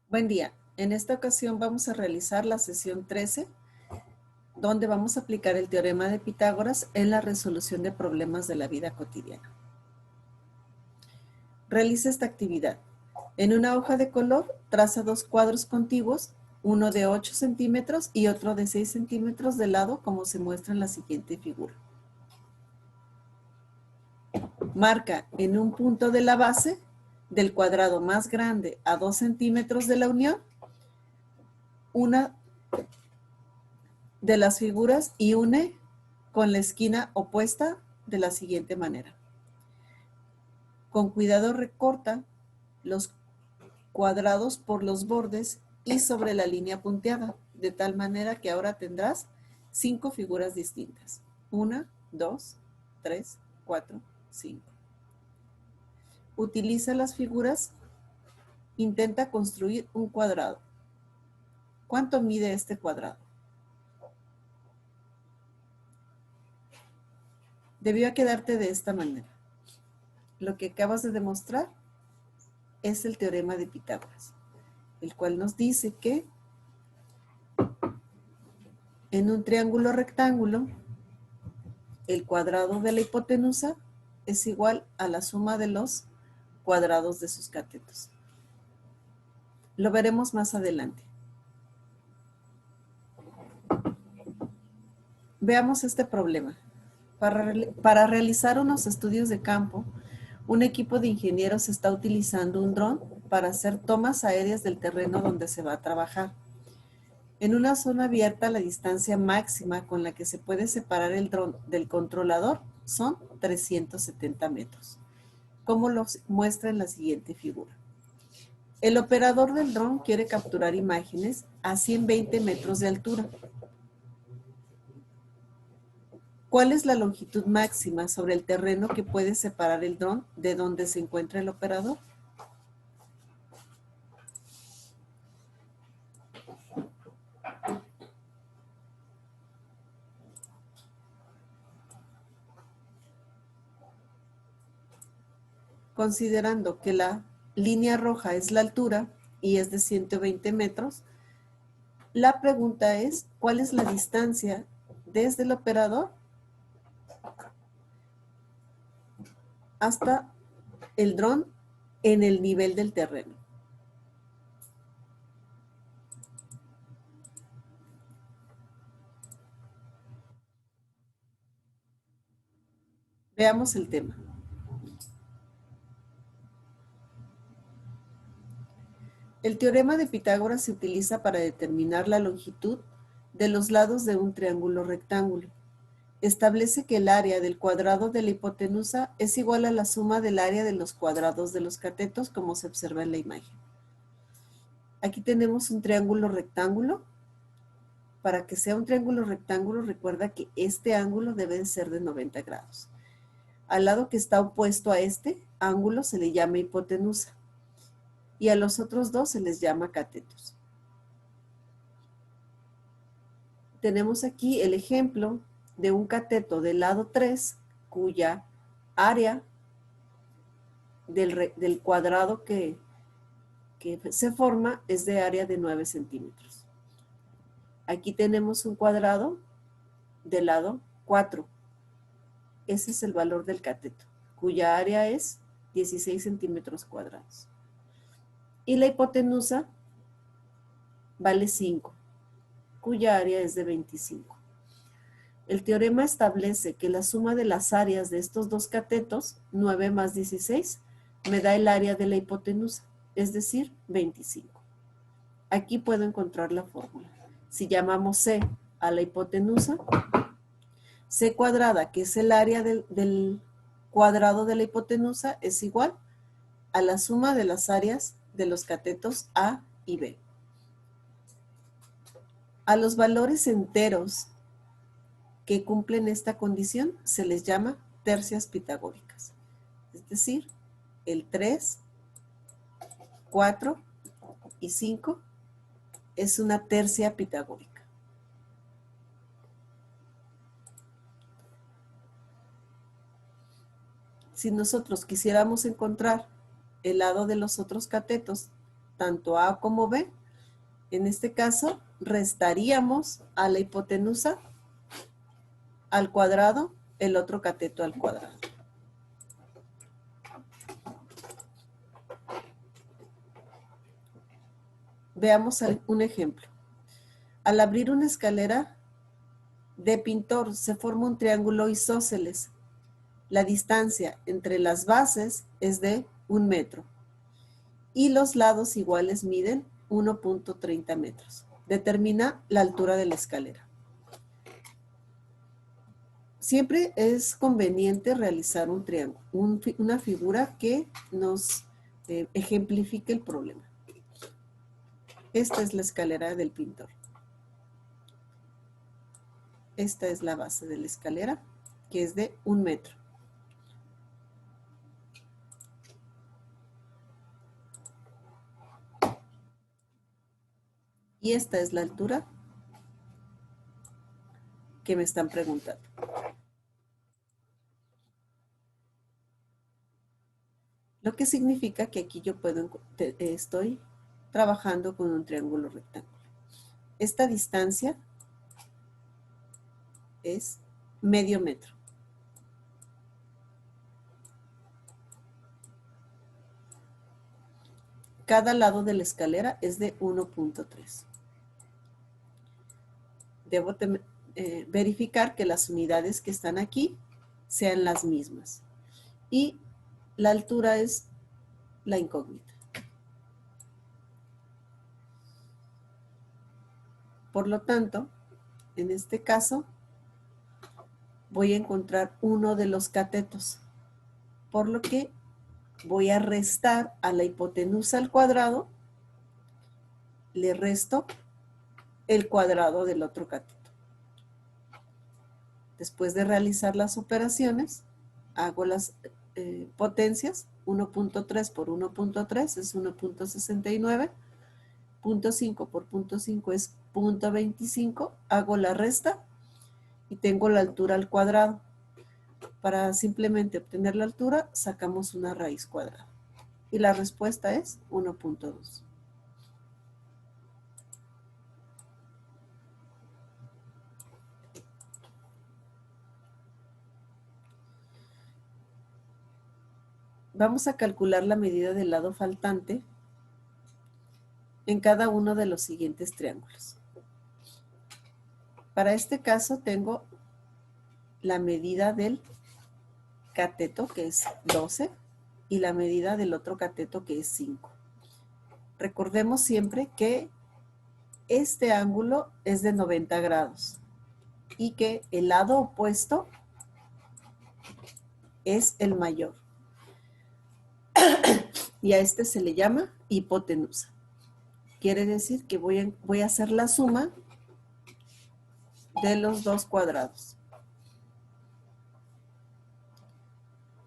Buen día. En esta ocasión vamos a realizar la sesión 13, donde vamos a aplicar el teorema de Pitágoras en la resolución de problemas de la vida cotidiana. Realiza esta actividad. En una hoja de color, traza dos cuadros contiguos, uno de 8 centímetros y otro de 6 centímetros de lado, como se muestra en la siguiente figura. Marca en un punto de la base del cuadrado más grande a 2 centímetros de la unión una de las figuras y une con la esquina opuesta de la siguiente manera. Con cuidado recorta los cuadrados por los bordes y sobre la línea punteada, de tal manera que ahora tendrás 5 figuras distintas. 1, 2, 3, 4, 5. Utiliza las figuras, intenta construir un cuadrado. ¿Cuánto mide este cuadrado? Debió quedarte de esta manera. Lo que acabas de demostrar es el teorema de Pitágoras, el cual nos dice que en un triángulo rectángulo, el cuadrado de la hipotenusa es igual a la suma de los cuadrados de sus catetos. Lo veremos más adelante. Veamos este problema. Para realizar unos estudios de campo, un equipo de ingenieros está utilizando un dron para hacer tomas aéreas del terreno donde se va a trabajar. En una zona abierta, la distancia máxima con la que se puede separar el dron del controlador son 370 metros, como lo muestra en la siguiente figura. El operador del dron quiere capturar imágenes a 120 metros de altura. ¿Cuál es la longitud máxima sobre el terreno que puede separar el dron de donde se encuentra el operador? Considerando que la línea roja es la altura y es de 120 metros, la pregunta es, ¿cuál es la distancia desde el operador hasta el dron en el nivel del terreno? Veamos el tema. El teorema de Pitágoras se utiliza para determinar la longitud de los lados de un triángulo rectángulo. Establece que el área del cuadrado de la hipotenusa es igual a la suma del área de los cuadrados de los catetos, como se observa en la imagen. Aquí tenemos un triángulo rectángulo. Para que sea un triángulo rectángulo, recuerda que este ángulo debe de ser de 90 grados. Al lado que está opuesto a este ángulo se le llama hipotenusa y a los otros dos se les llama catetos. Tenemos aquí el ejemplo de un cateto del lado 3, cuya área del cuadrado que se forma es de área de 9 centímetros. Aquí tenemos un cuadrado del lado 4. Ese es el valor del cateto, cuya área es 16 centímetros cuadrados. Y la hipotenusa vale 5, cuya área es de 25. El teorema establece que la suma de las áreas de estos dos catetos, 9 más 16, me da el área de la hipotenusa, es decir, 25. Aquí puedo encontrar la fórmula. Si llamamos C a la hipotenusa, C cuadrada, que es el área del cuadrado de la hipotenusa, es igual a la suma de las áreas de los catetos A y B. A los valores enteros que cumplen esta condición se les llama tercias pitagóricas. Es decir, el 3, 4 y 5 es una tercia pitagórica. Si nosotros quisiéramos encontrar el lado de los otros catetos, tanto A como B. En este caso, restaríamos a la hipotenusa al cuadrado el otro cateto al cuadrado. Veamos un ejemplo. Al abrir una escalera de pintor se forma un triángulo isósceles. La distancia entre las bases es de 1 metro y los lados iguales miden 1.30 metros. Determina la altura de la escalera. Siempre es conveniente realizar un triángulo, una figura que nos ejemplifique el problema. Esta es la escalera del pintor. Esta es la base de la escalera, que es de 1 metro. Y esta es la altura que me están preguntando. Lo que significa que aquí yo estoy trabajando con un triángulo rectángulo. Esta distancia es medio metro. Cada lado de la escalera es de 1.3. Debo verificar que las unidades que están aquí sean las mismas. Y la altura es la incógnita. Por lo tanto, en este caso, voy a encontrar uno de los catetos, por lo que voy a restar a la hipotenusa al cuadrado, le resto el cuadrado del otro cateto. Después de realizar las operaciones, hago las potencias, 1.3 por 1.3 es 1.69, 0.5 por 0.5 es 0.25, hago la resta y tengo la altura al cuadrado. Para simplemente obtener la altura, sacamos una raíz cuadrada. Y la respuesta es 1.2. Vamos a calcular la medida del lado faltante en cada uno de los siguientes triángulos. Para este caso tengo la medida del cateto, que es 12, y la medida del otro cateto, que es 5. Recordemos siempre que este ángulo es de 90 grados y que el lado opuesto es el mayor. Y a este se le llama hipotenusa. Quiere decir que voy a hacer la suma de los dos cuadrados.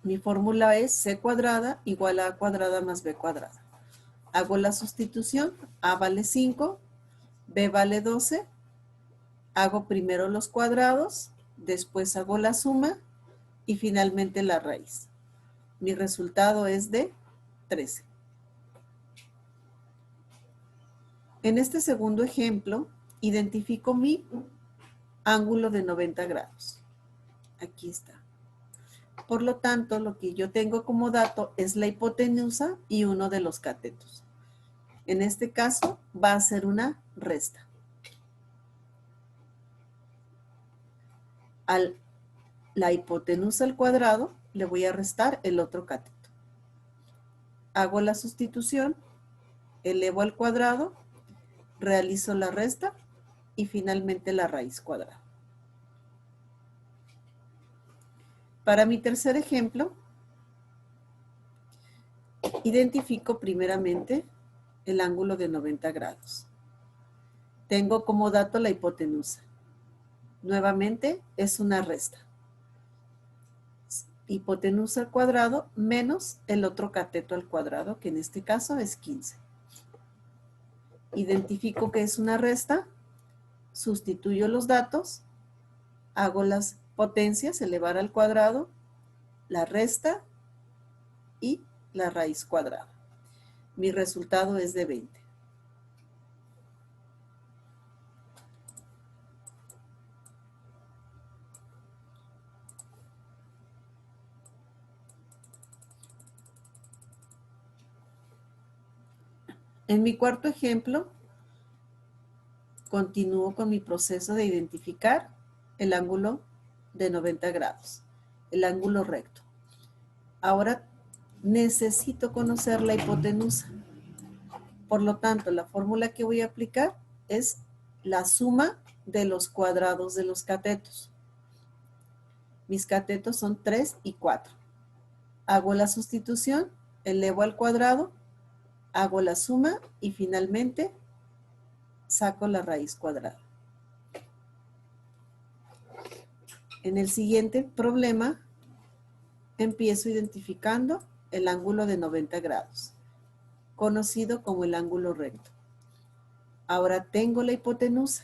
Mi fórmula es c cuadrada igual a a cuadrada más b cuadrada. Hago la sustitución, a vale 5, b vale 12, hago primero los cuadrados, después hago la suma y finalmente la raíz. Mi resultado es de 13. En este segundo ejemplo, identifico mi ángulo de 90 grados. Aquí está. Por lo tanto, lo que yo tengo como dato es la hipotenusa y uno de los catetos. En este caso, va a ser una resta. A la hipotenusa al cuadrado le voy a restar el otro cateto. Hago la sustitución, elevo al cuadrado, realizo la resta y finalmente la raíz cuadrada. Para mi tercer ejemplo, identifico primeramente el ángulo de 90 grados. Tengo como dato la hipotenusa. Nuevamente es una resta. Hipotenusa al cuadrado menos el otro cateto al cuadrado, que en este caso es 15. Identifico que es una resta, sustituyo los datos, hago las potencias, elevar al cuadrado, la resta y la raíz cuadrada. Mi resultado es de 20. En mi cuarto ejemplo, continúo con mi proceso de identificar el ángulo de 90 grados, el ángulo recto. Ahora necesito conocer la hipotenusa. Por lo tanto, la fórmula que voy a aplicar es la suma de los cuadrados de los catetos. Mis catetos son 3 y 4. Hago la sustitución, elevo al cuadrado, hago la suma y finalmente saco la raíz cuadrada. En el siguiente problema, empiezo identificando el ángulo de 90 grados, conocido como el ángulo recto. Ahora tengo la hipotenusa.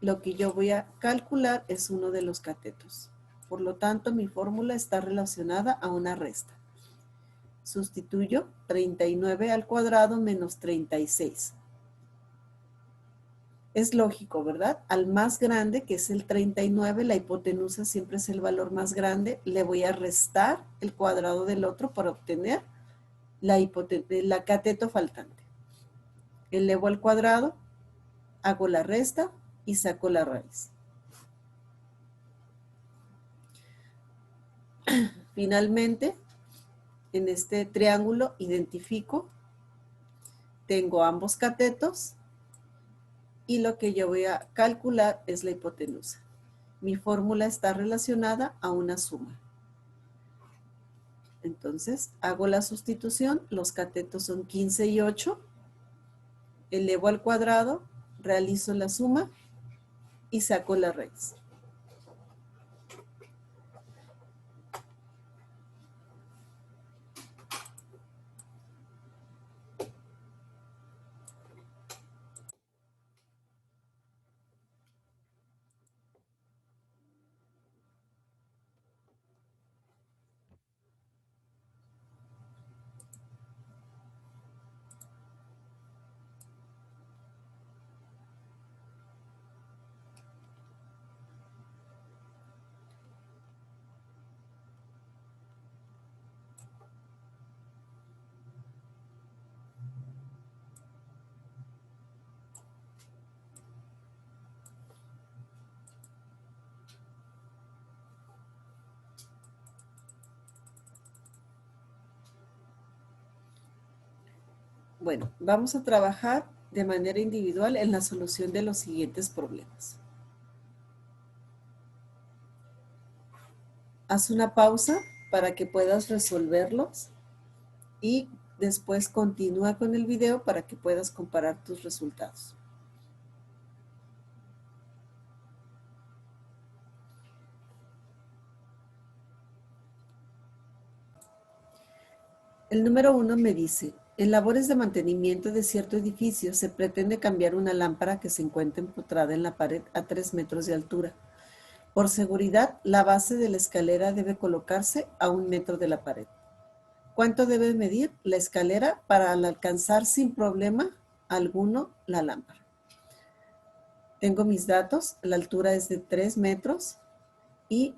Lo que yo voy a calcular es uno de los catetos. Por lo tanto, mi fórmula está relacionada a una resta. Sustituyo 39 al cuadrado menos 36. Es lógico, ¿verdad? Al más grande, que es el 39, la hipotenusa siempre es el valor más grande. Le voy a restar el cuadrado del otro para obtener la cateto faltante. Elevo al cuadrado, hago la resta y saco la raíz. Finalmente, en este triángulo identifico, tengo ambos catetos y lo que yo voy a calcular es la hipotenusa. Mi fórmula está relacionada a una suma. Entonces, hago la sustitución, los catetos son 15 y 8, elevo al cuadrado, realizo la suma y saco la raíz. Bueno, vamos a trabajar de manera individual en la solución de los siguientes problemas. Haz una pausa para que puedas resolverlos y después continúa con el video para que puedas comparar tus resultados. El número 1 me dice, en labores de mantenimiento de cierto edificio se pretende cambiar una lámpara que se encuentra empotrada en la pared a 3 metros de altura. Por seguridad, la base de la escalera debe colocarse a 1 metro de la pared. ¿Cuánto debe medir la escalera para alcanzar sin problema alguno la lámpara? Tengo mis datos, la altura es de 3 metros y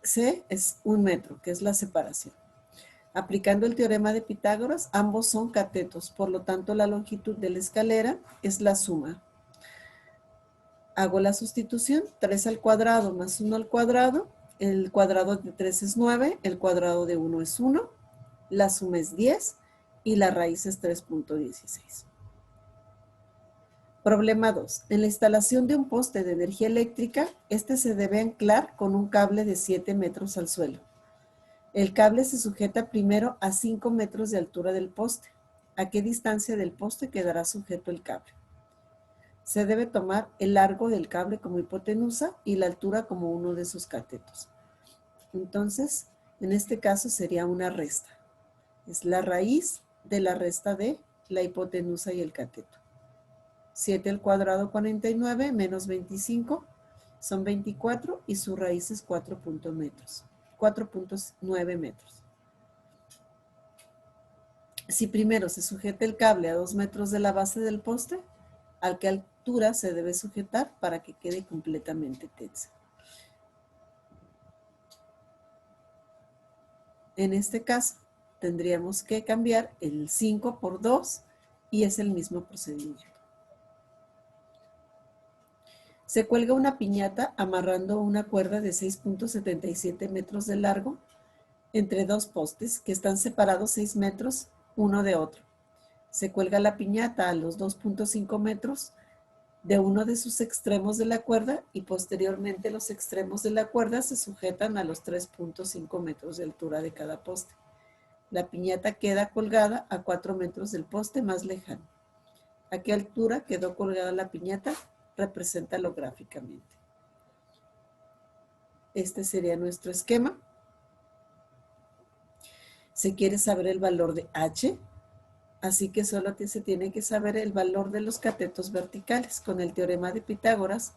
C es 1 metro, que es la separación. Aplicando el teorema de Pitágoras, ambos son catetos, por lo tanto la longitud de la escalera es la suma. Hago la sustitución, 3 al cuadrado más 1 al cuadrado, el cuadrado de 3 es 9, el cuadrado de 1 es 1, la suma es 10 y la raíz es 3.16. Problema 2. En la instalación de un poste de energía eléctrica, este se debe anclar con un cable de 7 metros al suelo. El cable se sujeta primero a 5 metros de altura del poste. ¿A qué distancia del poste quedará sujeto el cable? Se debe tomar el largo del cable como hipotenusa y la altura como uno de sus catetos. Entonces, en este caso sería una resta. Es la raíz de la resta de la hipotenusa y el cateto. 7 al cuadrado 49 menos 25 son 24 y su raíz es 4.9 metros. Si primero se sujeta el cable a 2 metros de la base del poste, ¿a qué altura se debe sujetar para que quede completamente tensa? En este caso, tendríamos que cambiar el 5 por 2 y es el mismo procedimiento. Se cuelga una piñata amarrando una cuerda de 6.77 metros de largo entre dos postes que están separados 6 metros uno de otro. Se cuelga la piñata a los 2.5 metros de uno de sus extremos de la cuerda y posteriormente los extremos de la cuerda se sujetan a los 3.5 metros de altura de cada poste. La piñata queda colgada a 4 metros del poste más lejano. ¿A qué altura quedó colgada la piñata? Represéntalo gráficamente. Este sería nuestro esquema. Se quiere saber el valor de H, así que solo se tiene que saber el valor de los catetos verticales con el teorema de Pitágoras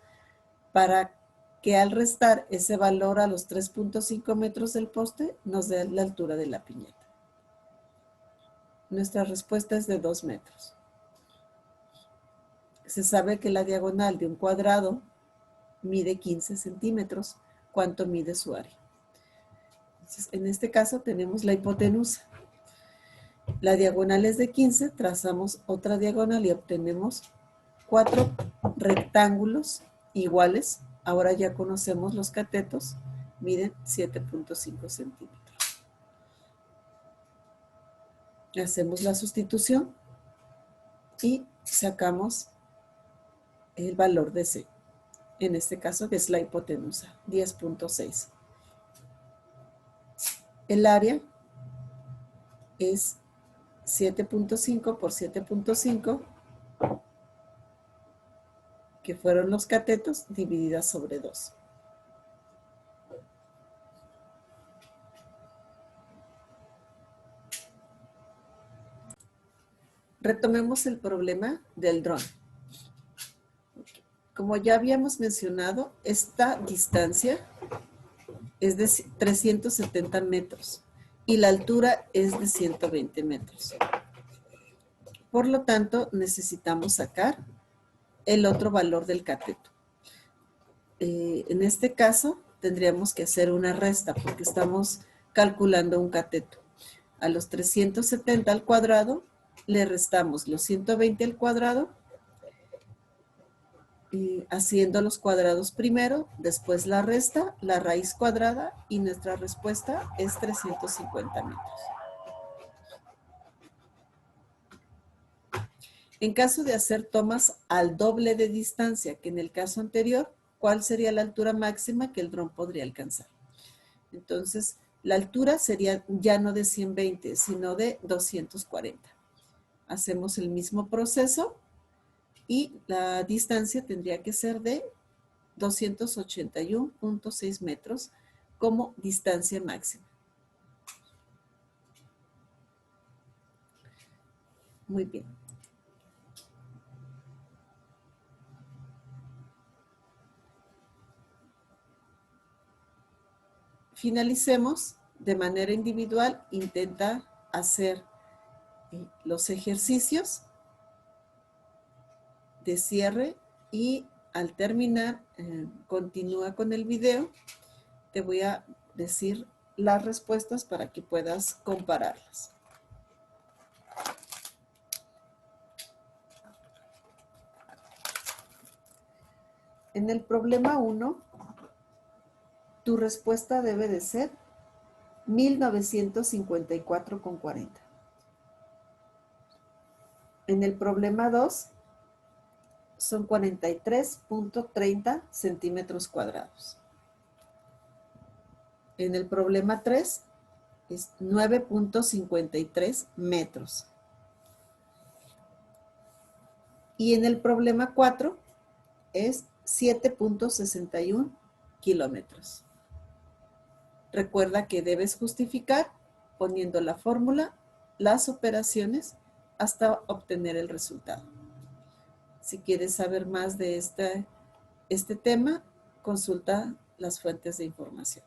para que al restar ese valor a los 3.5 metros del poste nos dé la altura de la piñata. Nuestra respuesta es de 2 metros. Se sabe que la diagonal de un cuadrado mide 15 centímetros. ¿Cuánto mide su área? Entonces, en este caso tenemos la hipotenusa. La diagonal es de 15, trazamos otra diagonal y obtenemos 4 rectángulos iguales. Ahora ya conocemos los catetos, miden 7.5 centímetros. Hacemos la sustitución y sacamos el valor de C. En este caso, que es la hipotenusa, 10.6. El área es 7.5 por 7.5, que fueron los catetos, divididas sobre 2. Retomemos el problema del dron. Como ya habíamos mencionado, esta distancia es de 370 metros y la altura es de 120 metros. Por lo tanto, necesitamos sacar el otro valor del cateto. En este caso, tendríamos que hacer una resta porque estamos calculando un cateto. A los 370 al cuadrado le restamos los 120 al cuadrado, haciendo los cuadrados primero, después la resta, la raíz cuadrada y nuestra respuesta es 350 metros. En caso de hacer tomas al doble de distancia que en el caso anterior, ¿cuál sería la altura máxima que el dron podría alcanzar? Entonces, la altura sería ya no de 120, sino de 240. Hacemos el mismo proceso y la distancia tendría que ser de 281.6 metros como distancia máxima. Muy bien. Finalicemos de manera individual, intenta hacer los ejercicios de cierre y al terminar, continúa con el video. Te voy a decir las respuestas para que puedas compararlas. En el problema 1, tu respuesta debe de ser 1954,40. En el problema 2, son 43.30 centímetros cuadrados. En el problema 3, es 9.53 metros. Y en el problema 4, es 7.61 kilómetros. Recuerda que debes justificar poniendo la fórmula, las operaciones, hasta obtener el resultado. Si quieres saber más de este tema, consulta las fuentes de información.